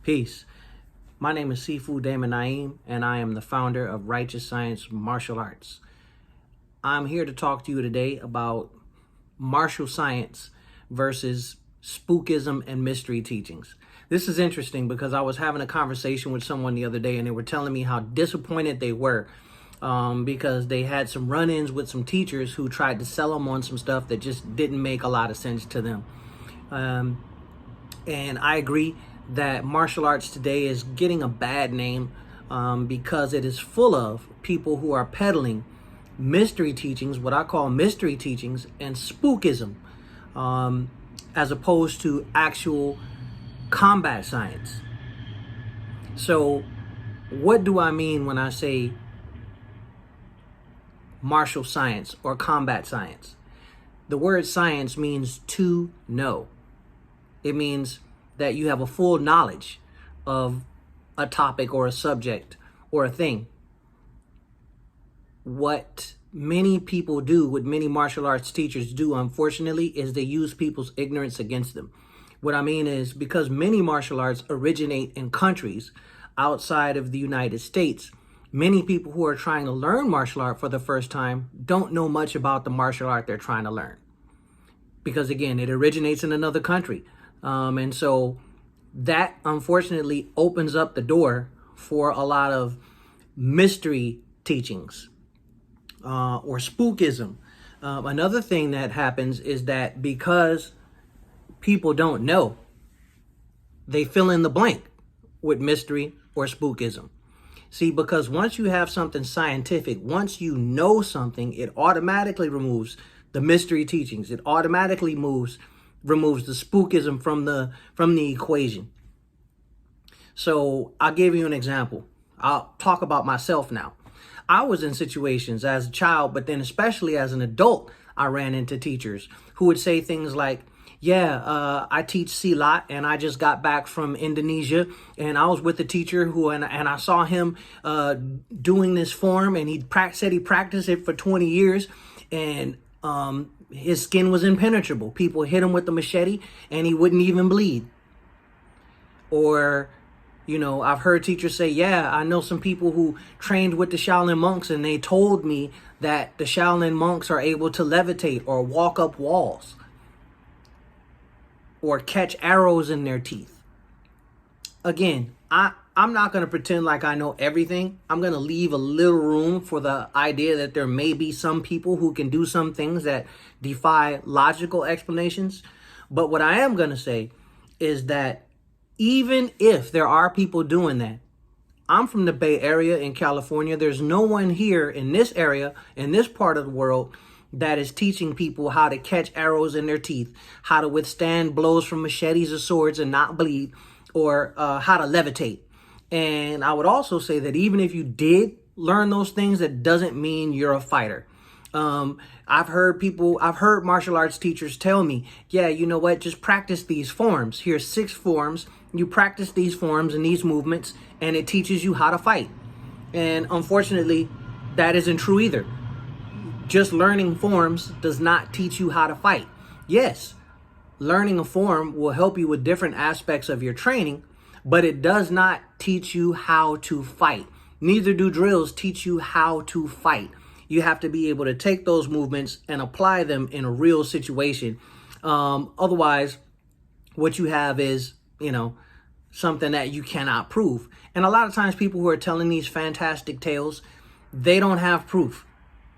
Peace. My name is Sifu Damon Naeem, and I am the founder of Righteous Science Martial Arts. I'm here to talk to you today about martial science versus spookism and mystery teachings. This is interesting because I was having a conversation with someone the other day, and they were telling me how disappointed they were because they had some run-ins with some teachers who tried to sell them on some stuff that just didn't make a lot of sense to them. And I agree that martial arts today is getting a bad name because it is full of people who are peddling mystery teachings, what I call mystery teachings, and spookism, as opposed to actual combat science. So what do I mean when I say martial science or combat science? The word science means to know. It means that you have a full knowledge of a topic or a subject or a thing. What many people do, what many martial arts teachers do, unfortunately, is they use people's ignorance against them. What I mean is, because many martial arts originate in countries outside of the United States, many people who are trying to learn martial art for the first time don't know much about the martial art they're trying to learn. Because again, it originates in another country. And so that unfortunately opens up the door for a lot of mystery teachings or spookism. Another thing that happens is that because people don't know, they fill in the blank with mystery or spookism. See, because once you have something scientific, once you know something, it automatically removes the mystery teachings. It automatically removes the spookism from the equation. So I'll give you an example. I'll talk about myself now. I was in situations as a child, but then especially as an adult, I ran into teachers who would say things like, I teach Silat, and I just got back from Indonesia, and I was with a teacher and I saw him doing this form, and he said he practiced it for 20 years, and his skin was impenetrable. People hit him with the machete and he wouldn't even bleed. Or, I've heard teachers say, I know some people who trained with the Shaolin monks, and they told me that the Shaolin monks are able to levitate or walk up walls or catch arrows in their teeth. Again, I'm not going to pretend like I know everything. I'm going to leave a little room for the idea that there may be some people who can do some things that defy logical explanations. But what I am going to say is that even if there are people doing that, I'm from the Bay Area in California. There's no one here in this area, in this part of the world, that is teaching people how to catch arrows in their teeth, how to withstand blows from machetes or swords and not bleed, or how to levitate. And I would also say that even if you did learn those things, that doesn't mean you're a fighter. I've heard martial arts teachers tell me, you know what, just practice these forms. Here's 6 forms. You practice these forms and these movements, and it teaches you how to fight. And unfortunately, that isn't true either. Just learning forms does not teach you how to fight. Yes, learning a form will help you with different aspects of your training, but it does not teach you how to fight. Neither do drills teach you how to fight. You have to be able to take those movements and apply them in a real situation. Otherwise, what you have is, something that you cannot prove. And a lot of times people who are telling these fantastic tales, they don't have proof.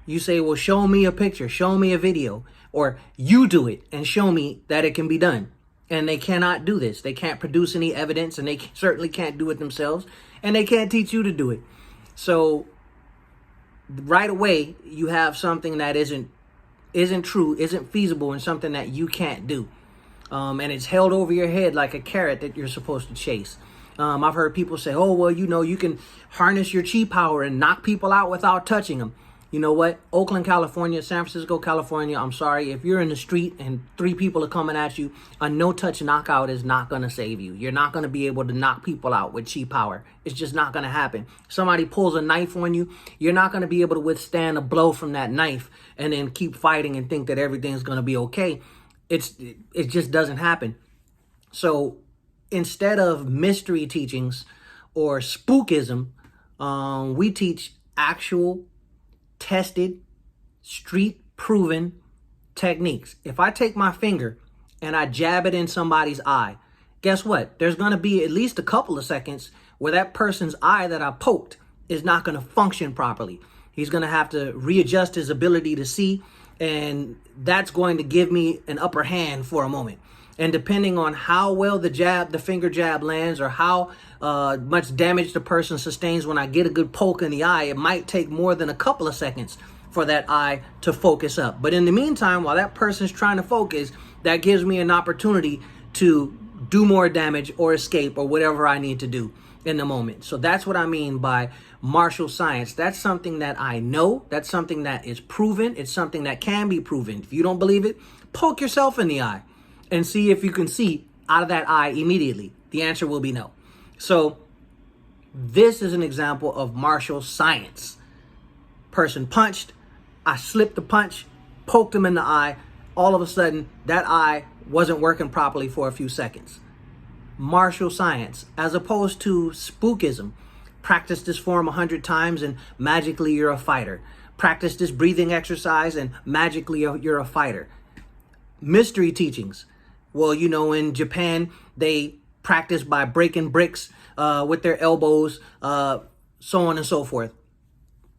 You say, well, show me a picture, show me a video, or you do it and show me that it can be done. And they cannot do this. They can't produce any evidence, and they certainly can't do it themselves, and they can't teach you to do it. So right away, you have something that isn't true, isn't feasible, and something that you can't do. And it's held over your head like a carrot that you're supposed to chase. I've heard people say, oh, well, you can harness your chi power and knock people out without touching them. You know what? Oakland, California, San Francisco, California, I'm sorry. If you're in the street and 3 people are coming at you, a no-touch knockout is not going to save you. You're not going to be able to knock people out with chi power. It's just not going to happen. Somebody pulls a knife on you, you're not going to be able to withstand a blow from that knife and then keep fighting and think that everything's going to be okay. It just doesn't happen. So instead of mystery teachings or spookism, we teach actual, tested, street proven techniques. If I take my finger and I jab it in somebody's eye, guess what? There's going to be at least a couple of seconds where that person's eye that I poked is not going to function properly. He's going to have to readjust his ability to see, and that's going to give me an upper hand for a moment. And depending on how well the finger jab lands, or how much damage the person sustains when I get a good poke in the eye, it might take more than a couple of seconds for that eye to focus up. But in the meantime, while that person's trying to focus, that gives me an opportunity to do more damage or escape or whatever I need to do in the moment. So that's what I mean by martial science. That's something that I know. That's something that is proven. It's something that can be proven. If you don't believe it, poke yourself in the eye and see if you can see out of that eye immediately. The answer will be no. So this is an example of martial science. Person punched, I slipped the punch, poked him in the eye. All of a sudden, that eye wasn't working properly for a few seconds. Martial science, as opposed to spookism. Practice this form 100 times and magically you're a fighter. Practice this breathing exercise and magically you're a fighter. Mystery teachings. Well, you know, in Japan, they practice by breaking bricks with their elbows, so on and so forth.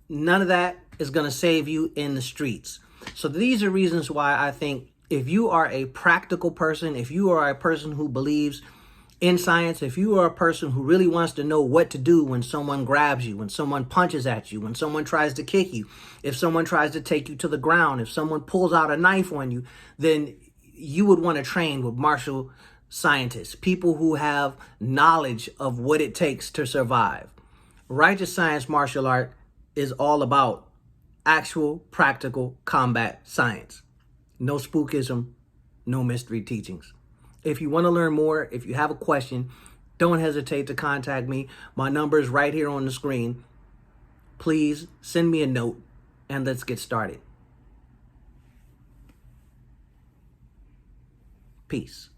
None of that is going to save you in the streets. So these are reasons why I think if you are a practical person, if you are a person who believes in science, if you are a person who really wants to know what to do when someone grabs you, when someone punches at you, when someone tries to kick you, if someone tries to take you to the ground, if someone pulls out a knife on you, then you would want to train with martial scientists, people who have knowledge of what it takes to survive. Righteous science martial art is all about actual practical combat science. No spookism, no mystery teachings. If you want to learn more, if you have a question, don't hesitate to contact me. My number is right here on the screen. Please send me a note and let's get started. Peace.